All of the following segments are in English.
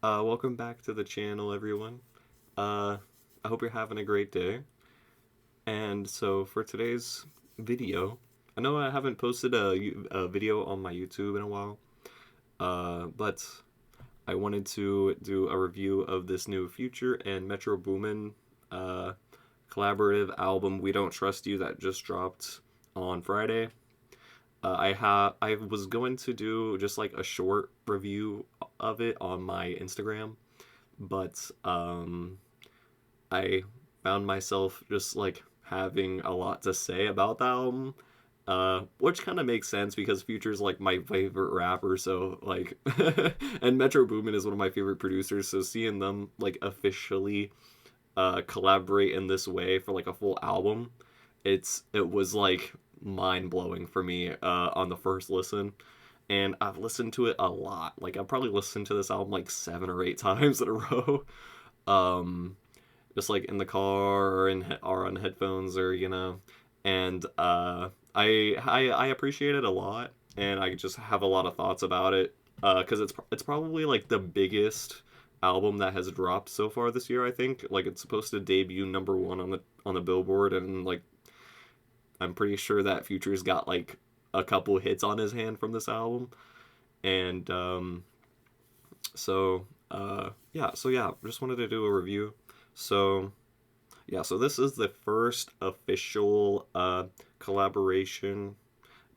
Welcome back to the channel, everyone. I hope you're having a great day. And so for today's video, I know I haven't posted a video on my YouTube in a while, but I wanted to do a review of this new Future and Metro Boomin collaborative album, We Don't Trust You, that just dropped on Friday. I was going to do just like a short review of it on my Instagram, but I found myself just like having a lot to say about the album, which kind of makes sense because Future's like my favorite rapper, so like, and Metro Boomin is one of my favorite producers, so seeing them like officially collaborate in this way for like a full album, it was like mind blowing for me on the first listen. And I've listened to it a lot. Like I've probably listened to this album like 7 or 8 times in a row. Um, just like in the car or on headphones or and I appreciate it a lot, and I just have a lot of thoughts about it because it's probably like the biggest album that has dropped so far this year. I think like it's supposed to debut #1 on the Billboard, and like I'm pretty sure that Future's got like a couple hits on his hand from this album, and yeah, just wanted to do a review. So yeah, so this is the first official collaboration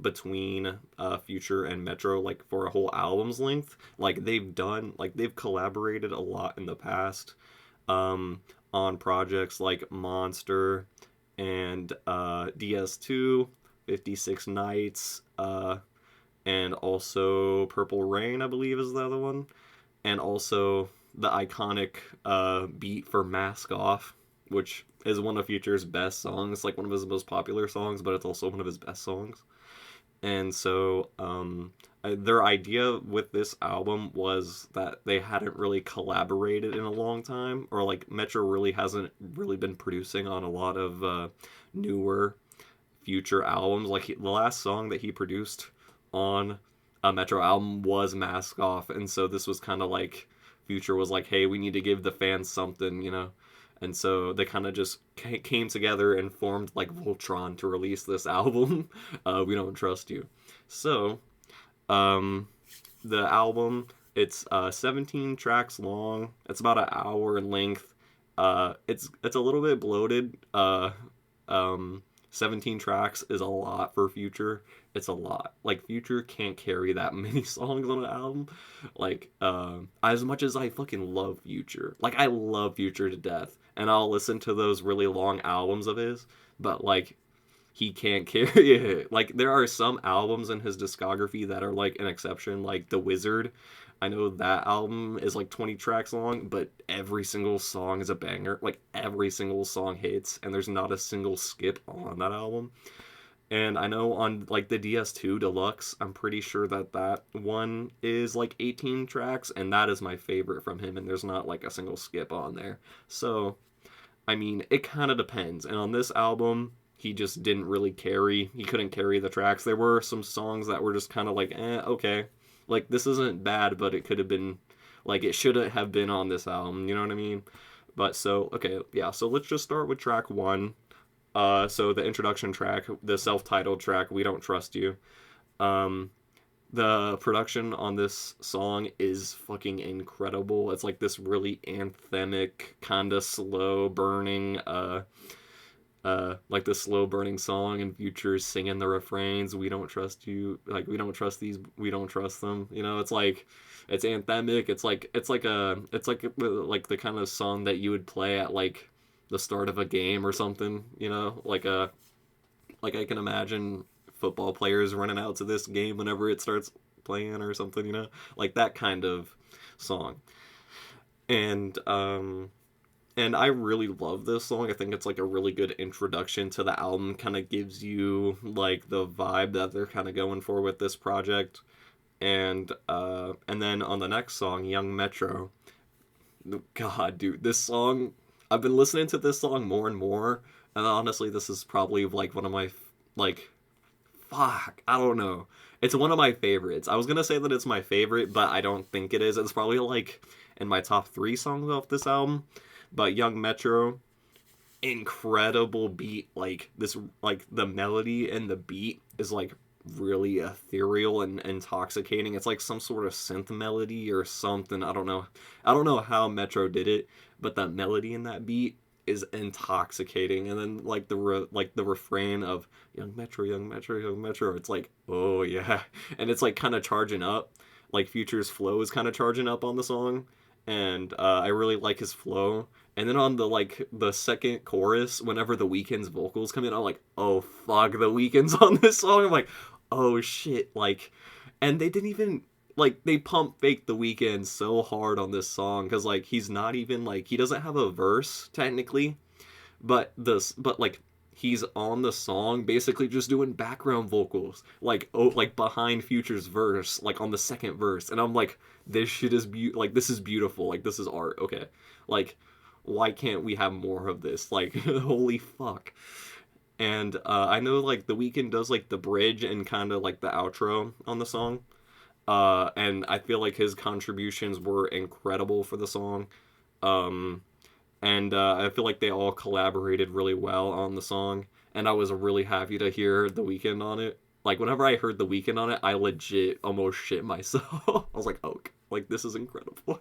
between Future and Metro, like for a whole album's length. Like they've collaborated a lot in the past on projects like Monster and DS2, 56 Nights, and also Purple Rain, I believe is the other one, and also the iconic beat for Mask Off, which is one of Future's best songs, like one of his most popular songs, but it's also one of his best songs. And so their idea with this album was that they hadn't really collaborated in a long time, or like Metro really hasn't really been producing on a lot of newer Future albums. Like the last song that he produced on a Metro album was Mask Off, and so this was kind of like Future was like, hey, we need to give the fans something. And so they kind of just came together and formed like Voltron to release this album, We Don't Trust You. So, the album, it's 17 tracks long. It's about an hour in length. It's a little bit bloated. 17 tracks is a lot for Future. It's a lot. Like Future can't carry that many songs on an album. Like as much as I fucking love Future, like I love Future to death, and I'll listen to those really long albums of his, but like he can't carry it. Like there are some albums in his discography that are like an exception, like The Wizard. I know that album is like 20 tracks long, but every single song is a banger. Like every single song hits, and there's not a single skip on that album. And I know on like the DS2 Deluxe, I'm pretty sure that one is like 18 tracks, and that is my favorite from him, and there's not like a single skip on there. So, I mean, it kind of depends. And on this album, he just didn't really carry. He couldn't carry the tracks. There were some songs that were just kind of like, okay. Like, this isn't bad, but it could have been, like, it shouldn't have been on this album. You know what I mean? But so, okay, yeah. So let's just start with track 1. So the introduction track, the self-titled track, We Don't Trust You. The production on this song is fucking incredible. It's like this really anthemic, kind of slow burning, like the slow burning song, and Future singing the refrains. We don't trust you. Like we don't trust these. We don't trust them. It's like it's anthemic. It's like the kind of song that you would play at like the start of a game or something. Like I can imagine football players running out to this game whenever it starts playing or something. Like that kind of song. And and I really love this song. I think it's like a really good introduction to the album. Kind of gives you like the vibe that they're kind of going for with this project. And then on the next song, Young Metro. God, dude, this song. I've been listening to this song more and more, and honestly, this is probably like one of my like fuck, I don't know. It's one of my favorites. I was gonna say that it's my favorite, but I don't think it is. It's probably like in my top 3 songs off this album. But Young Metro, incredible beat. Like this, like the melody and the beat is like really ethereal and intoxicating. It's like some sort of synth melody or something. I don't know how Metro did it, but that melody in that beat is intoxicating. And then like the refrain of Young Metro, Young Metro, Young Metro. It's like, oh yeah, and it's like kind of charging up. Like Future's flow is kind of charging up on the song, and I really like his flow. And then on the second chorus, whenever the Weeknd's vocals come in, I'm like, oh fuck, the Weeknd's on this song. I'm like, oh shit, like, and they didn't even like they pump fake the Weeknd so hard on this song because like he's not even like he doesn't have a verse technically, but like he's on the song basically just doing background vocals like like behind Future's verse like on the second verse, and I'm like, this shit is like this is beautiful, like this is art, okay, like why can't we have more of this, like holy fuck. And I know like the Weeknd does like the bridge and kind of like the outro on the song, and I feel like his contributions were incredible for the song. um and I feel like they all collaborated really well on the song, and I was really happy to hear the Weeknd on it. Like whenever I heard the Weeknd on it, I legit almost shit myself. I was like, oh, like this is incredible.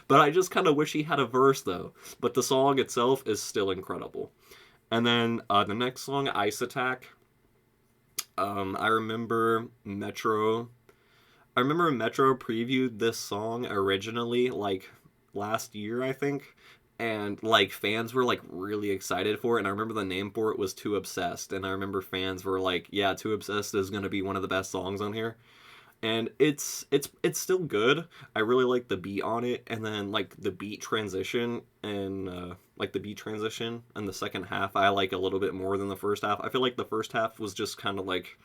But I just kind of wish he had a verse though. But the song itself is still incredible. And then the next song, Ice Attack. I remember Metro. I remember Metro previewed this song originally, like last year, I think, and like fans were like really excited for it. And I remember the name for it was Too Obsessed, and I remember fans were like, "Yeah, Too Obsessed is gonna be one of the best songs on here." And it's still good. I really like the beat on it, and then like the beat transition and like the beat transition and the second half I like a little bit more than the first half. I feel like the first half was just kind of like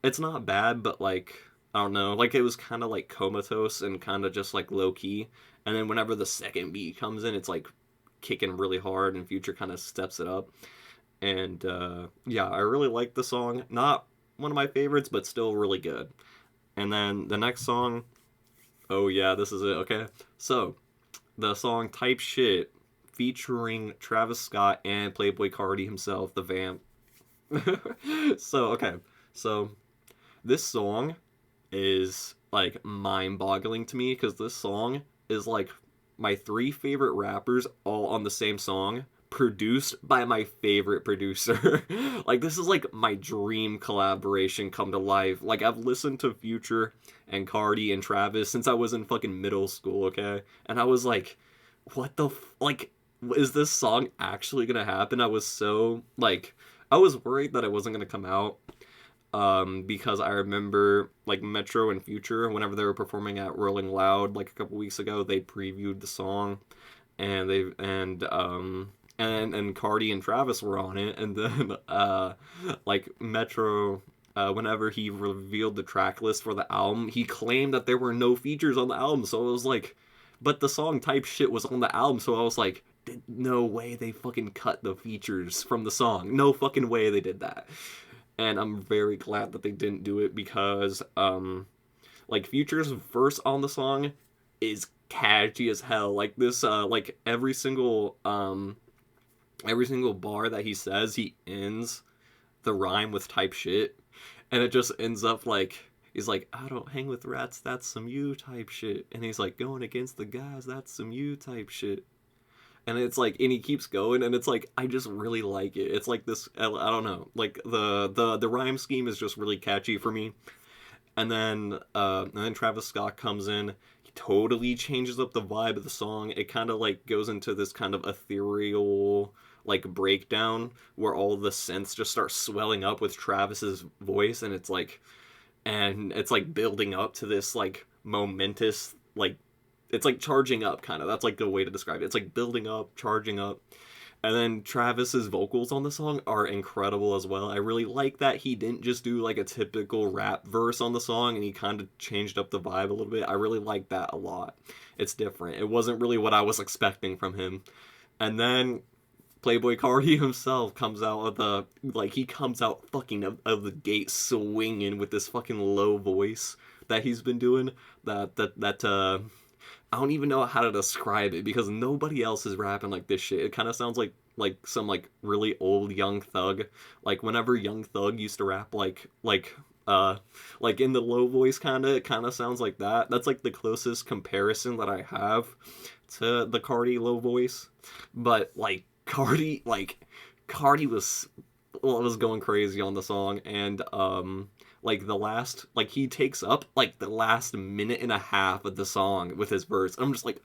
it's not bad, but like I don't know, like it was kind of like comatose and kind of just like low key. And then whenever the second beat comes in, it's like kicking really hard, and Future kind of steps it up. And yeah, I really like the song. Not one of my favorites, but still really good. And then the next song, oh yeah, this is it, okay? So, the song Type Shit, featuring Travis Scott and Playboy Cardi himself, the vamp. So, okay, so this song is like mind-boggling to me because this song is like my 3 favorite rappers all on the same song, produced by my favorite producer. Like this is like my dream collaboration come to life. Like I've listened to Future and Cardi and Travis since I was in fucking middle school, okay? And I was like, what the like is this song actually gonna happen? I was so like I was worried that it wasn't gonna come out, because I remember like Metro and Future, whenever they were performing at Rolling Loud like a couple weeks ago, they previewed the song, and and Cardi and Travis were on it, and then like Metro, whenever he revealed the track list for the album, he claimed that there were no features on the album. So I was like, but the song Type Shit was on the album, so I was like, no way they fucking cut the features from the song. No fucking way they did that. And I'm very glad that they didn't do it because like Future's verse on the song is catchy as hell. Like this like every single bar that he says, he ends the rhyme with Type Shit, and it just ends up like he's like, I don't hang with rats, that's some you type shit, and he's like, going against the guys, that's some you type shit. And it's like, and he keeps going, and it's like, I just really like it. It's like this, I don't know, like the rhyme scheme is just really catchy for me. And then Travis Scott comes in. He totally changes up the vibe of the song. It kind of like goes into this kind of ethereal like breakdown where all the synths just start swelling up with Travis's voice, and it's like building up to this like momentous, like it's like charging up kind of. That's like the way to describe it. It's like building up, charging up. And then Travis's vocals on the song are incredible as well. I really like that he didn't just do like a typical rap verse on the song, and he kind of changed up the vibe a little bit. I really like that a lot. It's different. It wasn't really what I was expecting from him. And then Playboy Cardi himself comes out of the he comes out fucking of the gate swinging with this fucking low voice that he's been doing. That I don't even know how to describe it because nobody else is rapping like this shit. It kind of sounds like some really old Young Thug. Like whenever Young Thug used to rap like in the low voice it kind of sounds like that. That's like the closest comparison that I have to the Cardi low voice. But Cardi was going crazy on the song, and the last he takes up the last minute and a half of the song with his verse. I'm just like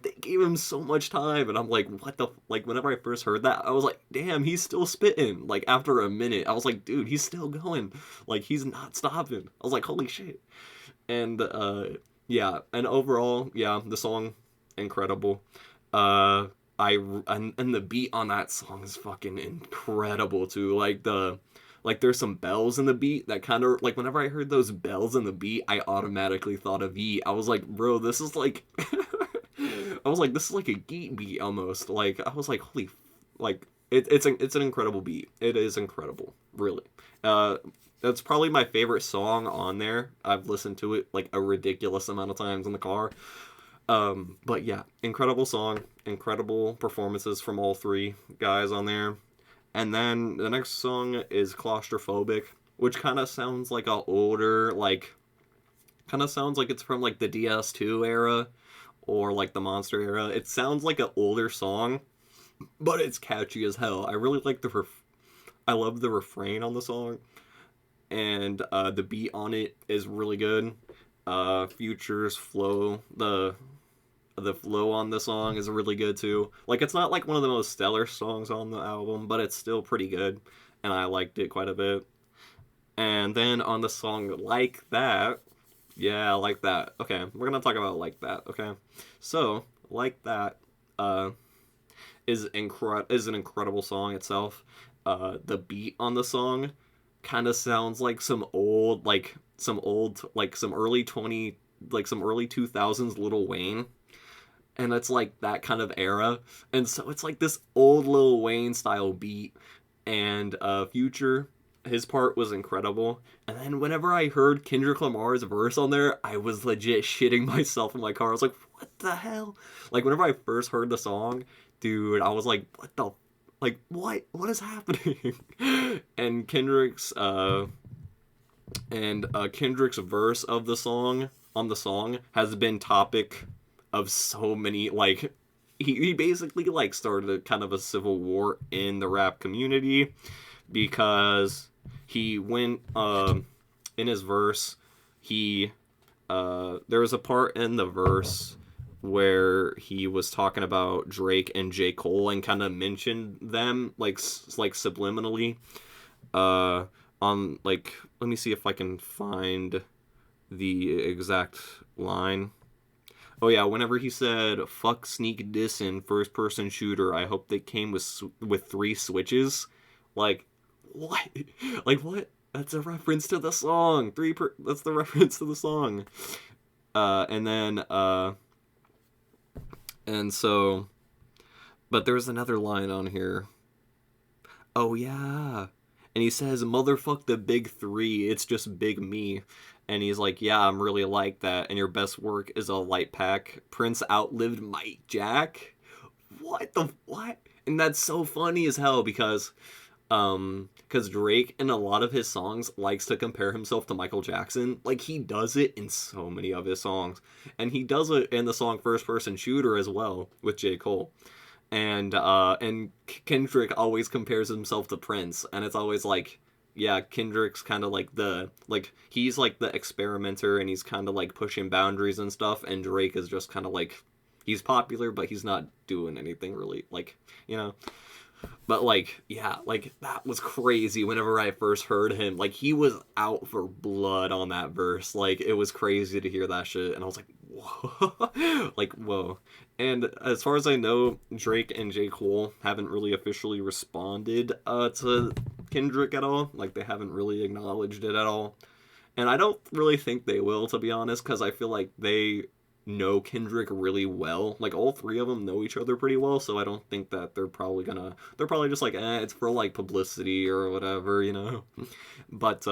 they gave him so much time, and I'm like, what the whenever I first heard that, I was like, damn, he's still spitting. Like after a minute, I was like, dude, he's still going. Like he's not stopping. I was like, holy shit. And yeah, and overall, yeah, the song incredible. And the beat on that song is fucking incredible too. There's some bells in the beat that kind of whenever I heard those bells in the beat, I automatically thought of Yeet. I was like, bro, this is like I was like, this is like a Yeet beat almost. Like I was like, holy, it's an incredible beat. It is incredible, really. That's probably my favorite song on there. I've listened to it a ridiculous amount of times in the car. But yeah, incredible song, incredible performances from all three guys on there. And then the next song is Claustrophobic, which kind of sounds like a older, kind of sounds like it's from the DS2 era or the Monster era. It sounds like an older song, but it's catchy as hell. I really like I love the refrain on the song, and the beat on it is really good. Future's flow, the flow on the song is really good too. It's not one of the most stellar songs on the album, but it's still pretty good, and I liked it quite a bit. And then on the song Like That, yeah, Like That. Okay, we're gonna talk about Like That. Okay, so Like That is an incredible song itself. The beat on the song kind of sounds like some early 2000s Lil Wayne. And it's that kind of era. And so it's this old Lil Wayne style beat. And Future, his part was incredible. And then whenever I heard Kendrick Lamar's verse on there, I was legit shitting myself in my car. I was like, what the hell? Whenever I first heard the song, dude, I was like, what the... what is happening? And Kendrick's verse of the song, on the song, has been topic of so many, he basically started kind of a civil war in the rap community, because he went in his verse, there was a part in the verse where he was talking about Drake and J. Cole and kind of mentioned them subliminally on let me see if I can find the exact line. Oh yeah, whenever he said, fuck sneak dissing first person shooter, I hope they came with 3 switches. What? What? That's a reference to the song. That's the reference to the song. But there's another line on here. Oh yeah. And he says, motherfuck the big 3, it's just big me. And he's like, yeah, I'm really like that. And your best work is a light pack. Prince outlived Mike Jack. What? And that's so funny as hell because Drake in a lot of his songs likes to compare himself to Michael Jackson. He does it in so many of his songs. And he does it in the song First Person Shooter as well with J. Cole. And Kendrick always compares himself to Prince. And it's always yeah, Kendrick's kind of he's the experimenter, and he's kind of pushing boundaries and stuff, and Drake is just kind of he's popular, but he's not doing anything really, you know. But yeah, that was crazy whenever I first heard him. He was out for blood on that verse. It was crazy to hear that shit, and I was like, whoa. Whoa. And as far as I know, Drake and J. Cole haven't really officially responded to Kendrick at all. They haven't really acknowledged it at all. And I don't really think they will, to be honest, because I feel like they know Kendrick really well. Like all three of them know each other pretty well, so I don't think that they're probably just like, it's for like publicity or whatever, you know. But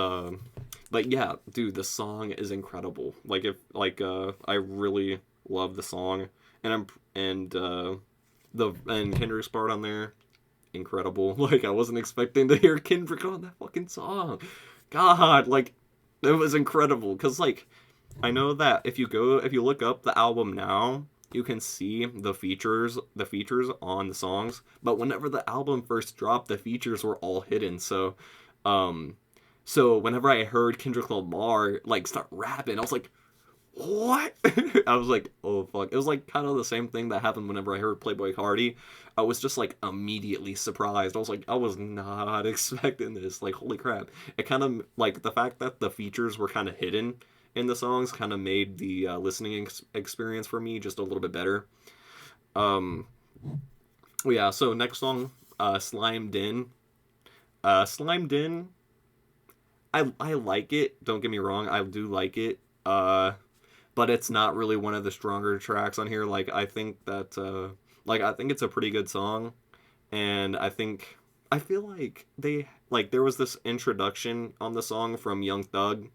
but yeah, dude, the song is incredible. Like if like I really love the song, and and Kendrick's part on there, incredible. Like I wasn't expecting to hear Kendrick on that fucking song. God, like it was incredible because like I know that if you look up the album now, you can see the features on the songs. But whenever the album first dropped, the features were all hidden. Um, so whenever I heard Kendrick Lamar like start rapping, I was like, what? I was like, oh fuck. It was like kind of the same thing that happened whenever I heard Playboy Cardi. I was just like immediately surprised. I was like, I was not expecting this. Like, holy crap. It kind of like the fact that the features were kind of hidden in the songs kind of made the listening experience for me just a little bit better. Um, well, yeah, so next song, Slimed In. Slimed In, I like it. Don't get me wrong, I do like it. But it's not really one of the stronger tracks on here. Like I think that I think it's a pretty good song, and I feel like there was this introduction on the song from Young Thug,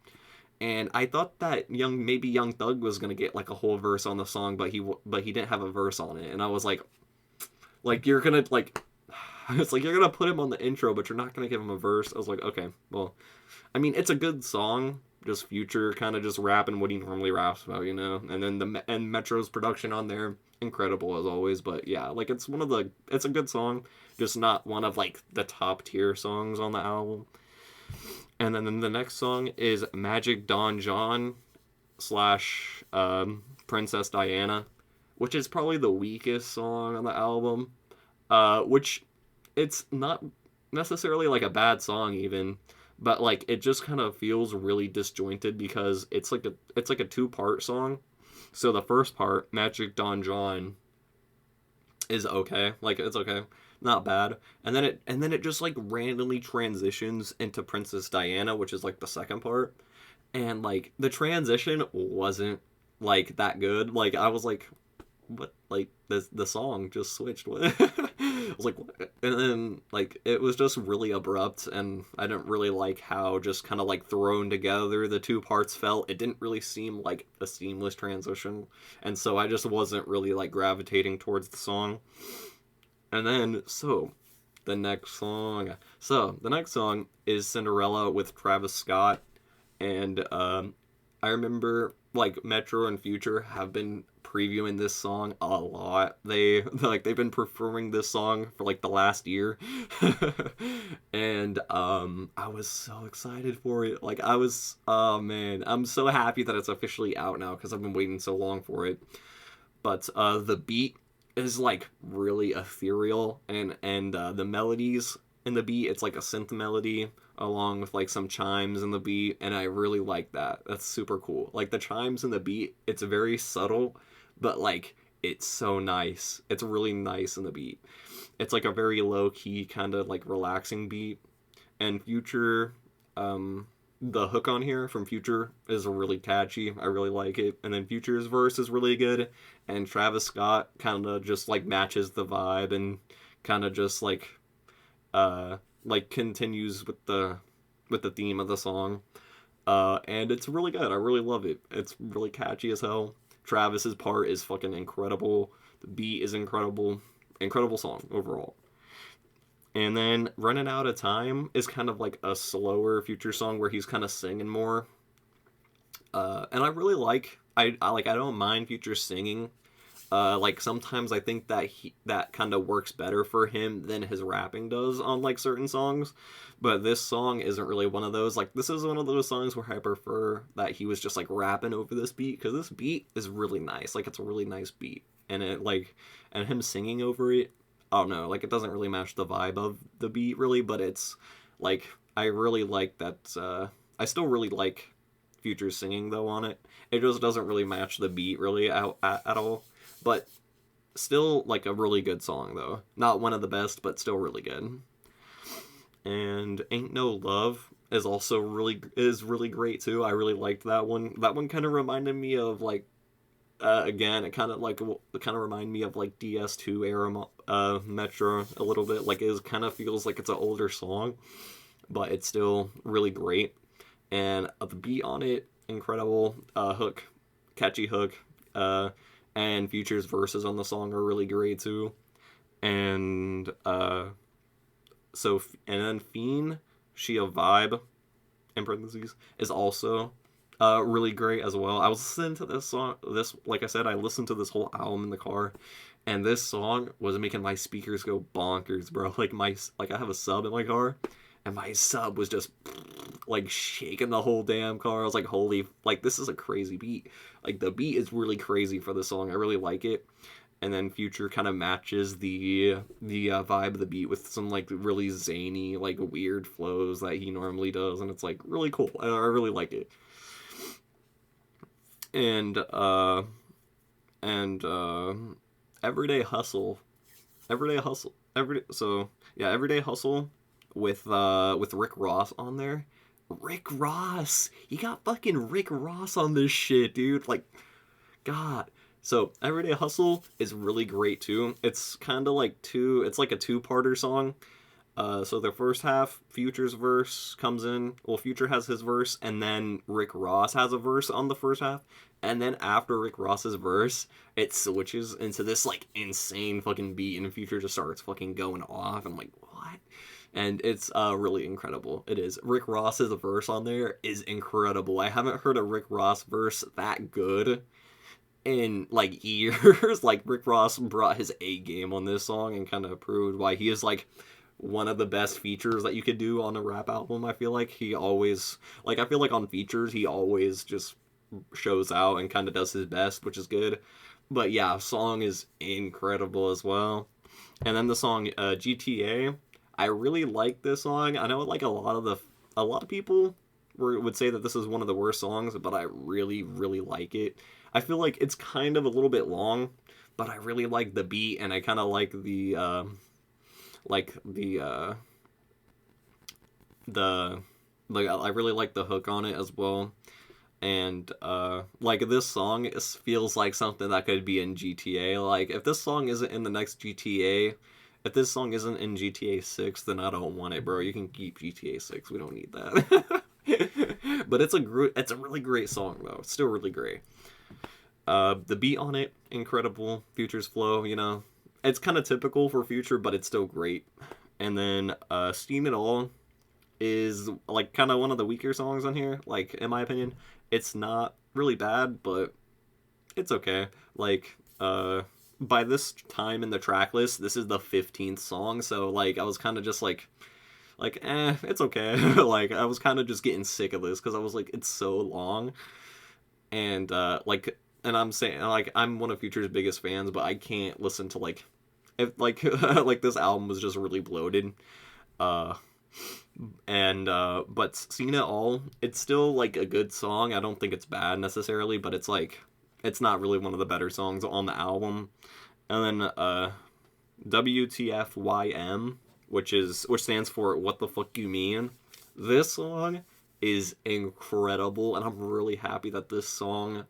and I thought that Young Thug was gonna get like a whole verse on the song, but he didn't have a verse on it, and I was like you're gonna like it's like you're gonna put him on the intro, but you're not gonna give him a verse. I was like, okay, well, I mean, it's a good song. Just Future kind of just rapping what he normally raps about, you know. And then and Metro's production on there, incredible as always. But yeah, like it's a good song, just not one of like the top tier songs on the album. And then the next song is Magic Don John slash Princess Diana, which is probably the weakest song on the album. Which it's not necessarily like a bad song even, but like it just kind of feels really disjointed because it's like a two-part song. So the first part, Magic Don John, is okay. Like it's okay, not bad. And then it just like randomly transitions into Princess Diana, which is like the second part. And like the transition wasn't like that good. Like I was like, what? Like the song just switched. What? I was like, what? And then like it was just really abrupt, and I didn't really like how just kind of like thrown together the two parts felt. It didn't really seem like a seamless transition, and so I just wasn't really like gravitating towards the song. And then the next song is Cinderella with Travis Scott, and I remember like Metro and Future have been previewing this song a lot. They've been performing this song for like the last year. And I was so excited for it. Like I was, oh man, I'm so happy that it's officially out now because I've been waiting so long for it. But the beat is like really ethereal, and the melodies in the beat, it's like a synth melody along with like some chimes in the beat, and I really like that. That's super cool. Like the chimes in the beat, it's very subtle, but like it's so nice. It's really nice in the beat. It's like a very low key kind of like relaxing beat. And Future, the hook on here from Future is really catchy. I really like it. And then Future's verse is really good, and Travis Scott kind of just like matches the vibe and kind of just like continues with the theme of the song. And it's really good. I really love it. It's really catchy as hell. Travis's part is fucking incredible. The beat is incredible. Incredible song overall. And then Running Out of Time is kind of like a slower Future song where he's kind of singing more. And I really I don't mind Future singing. Like sometimes I think that that kind of works better for him than his rapping does on like certain songs, but this song isn't really one of those. Like this is one of those songs where I prefer that he was just like rapping over this beat, because this beat is really nice. Like it's a really nice beat, and and him singing over it, I don't know, like it doesn't really match the vibe of the beat really, but it's like I really like that. I still really like Future singing though on it. It just doesn't really match the beat really at all. But still, like, a really good song, though. Not one of the best, but still really good. And Ain't No Love is also really great, too. I really liked that one. That one kind of reminded me of, like, Again, it kind of remind me of like DS2 era Metro a little bit. Like it kind of feels like it's an older song, but it's still really great. And the beat on it, incredible. Hook, catchy hook. And Future's verses on the song are really great too. And and then Fiend, She a Vibe, in parentheses, is also really great as well. I was listening to this song. Like I said, I listened to this whole album in the car, and this song was making my speakers go bonkers, bro. Like I have a sub in my car, and my sub was just like shaking the whole damn car. I was like, holy, like this is a crazy beat. Like the beat is really crazy for the song. I really like it. And then Future kind of matches the vibe of the beat with some like really zany, like weird flows that he normally does, and it's like really cool. I really like it. And Everyday Hustle, Everyday Hustle with Rick Ross on there. Rick Ross, you got fucking Rick Ross on this shit, dude. Like, God. So Everyday Hustle is really great too. It's kind of like it's like a two-parter song. So the first half, Future's verse comes in. Well, Future has his verse, and then Rick Ross has a verse on the first half. And then after Rick Ross's verse, it switches into this like insane fucking beat, and Future just starts fucking going off. I'm like, what? And it's really incredible. It is. Rick Ross's verse on there is incredible. I haven't heard a Rick Ross verse that good in like years. Like Rick Ross brought his A game on this song and kind of proved why he is like one of the best features that you could do on a rap album. I feel like he always, like, I feel like on features he always just shows out and kind of does his best, which is good. But yeah, song is incredible as well. And then the song GTA, I really like this song. I know like a lot of people would say that this is one of the worst songs, but I really really like it. I feel like it's kind of a little bit long, but I really like the beat, and I kind of like the I really like the hook on it as well. And like this song feels like something that could be in GTA. Like if this song isn't in the next GTA, if this song isn't in GTA 6, then I don't want it, bro. You can keep GTA 6. We don't need that. But it's a really great song though. It's still really great. The beat on it, incredible. Future's flow, you know, it's kind of typical for Future, but it's still great. And then Steam It All is like kind of one of the weaker songs on here. Like in my opinion, it's not really bad, but it's okay. Like by this time in the track list, this is the 15th song, so like I was kind of just like it's okay. Like I was kind of just getting sick of this because I was like, it's so long. And and I'm saying, like, I'm one of Future's biggest fans, but I can't listen to like, if like like this album was just really bloated. But Seen It All, it's still like a good song. I don't think it's bad necessarily, but it's like, it's not really one of the better songs on the album. And then WTFYM, which stands for What the Fuck You Mean. This song is incredible, and I'm really happy that this song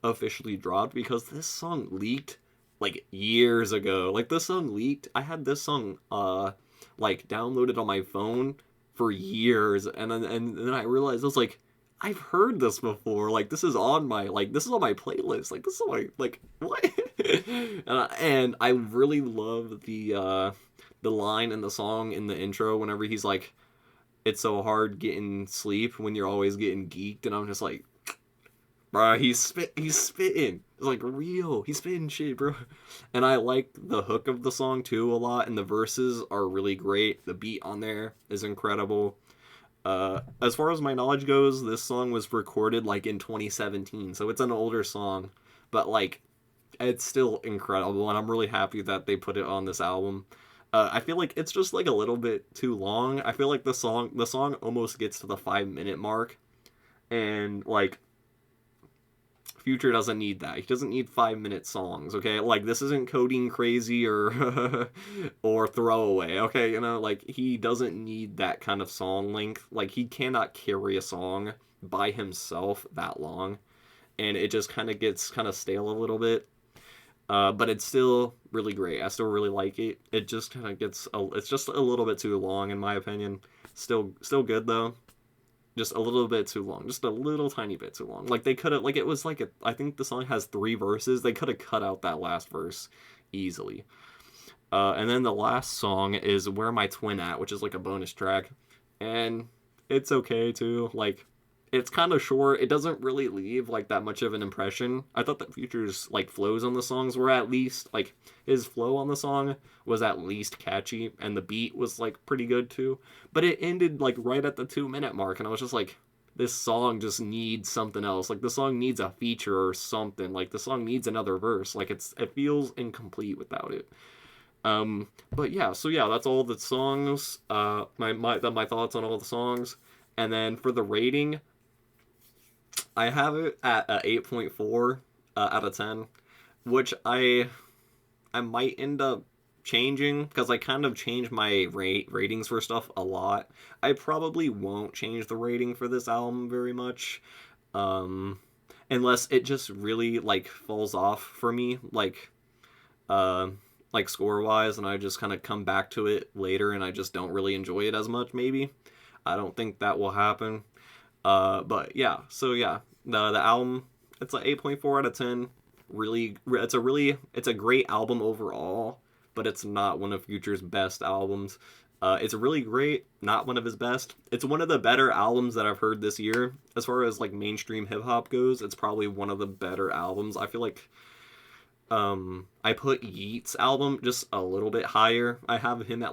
officially dropped, because this song leaked like years ago. Like this song leaked. I had this song like downloaded on my phone for years, and then I realized I was like, I've heard this before. Like this is on my playlist. Like this is my like what? And I really love the line in the song in the intro whenever he's like, it's so hard getting sleep when you're always getting geeked, and I'm just like, bro, he's spitting. It's like real. He's spitting shit, bro. And I like the hook of the song too a lot, and the verses are really great. The beat on there is incredible. As far as my knowledge goes, this song was recorded like in 2017, so it's an older song, but like it's still incredible, and I'm really happy that they put it on this album. I feel like it's just like a little bit too long. I feel like the song almost gets to the 5-minute mark, and like Future doesn't need that. He doesn't need 5-minute songs, okay? Like this isn't Codeine Crazy or or Throwaway, okay? You know, like he doesn't need that kind of song length. Like he cannot carry a song by himself that long. and it just kind of gets kind of stale a little bit. But it's still really great. I still really like it. It just kind of it's just a little bit too long in my opinion. Still good though. Just a little bit too long. Just a little tiny bit too long. Like they could have, like it was like I think the song has 3 verses. They could have cut out that last verse easily. And then the last song is Where My Twin At, which is like a bonus track. And it's okay too. Like, it's kind of short. It doesn't really leave like that much of an impression. I thought that Future's like flows on the songs were at least like his flow on the song was at least catchy, and the beat was like pretty good too. But it ended like right at the 2 minute mark, and I was just like, this song just needs something else. Like the song needs a feature or something. Like the song needs another verse. Like it feels incomplete without it. But yeah, so yeah, that's all the songs. My thoughts on all the songs, and then for the rating, I have it at 8.4 out of 10, which I might end up changing because I kind of change my ratings for stuff a lot. I probably won't change the rating for this album very much, um, unless it just really like falls off for me, uh, like score wise, and I just kind of come back to it later and I just don't really enjoy it as much. Maybe I don't think that will happen. But yeah, so yeah, the album, it's an 8.4 out of 10. It's a great album overall, but it's not one of Future's best albums. It's really great, not one of his best. It's one of the better albums that I've heard this year. As far as like mainstream hip hop goes, it's probably one of the better albums. I feel like I put Yeat's album just a little bit higher. I have his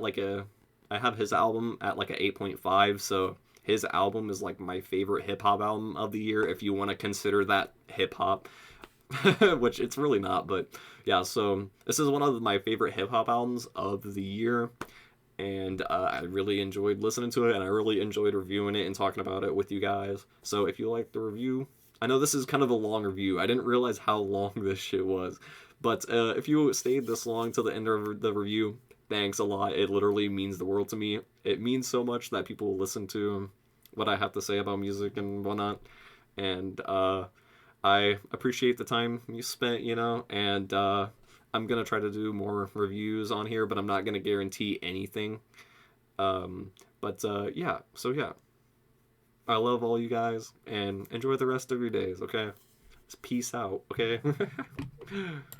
album at like a 8.5, so his album is like my favorite hip hop album of the year if you want to consider that hip hop. Which it's really not, but yeah, so this is one of my favorite hip hop albums of the year, and I really enjoyed listening to it, and I really enjoyed reviewing it and talking about it with you guys. So if you like the review, I know this is kind of a long review. I didn't realize how long this shit was, but if you stayed this long till the end of the review, thanks a lot. It literally means the world to me. It means so much that people listen to what I have to say about music and whatnot, and I appreciate the time you spent, and I'm going to try to do more reviews on here, but I'm not going to guarantee anything. But yeah, so yeah. I love all you guys, and enjoy the rest of your days, okay? Just peace out, okay?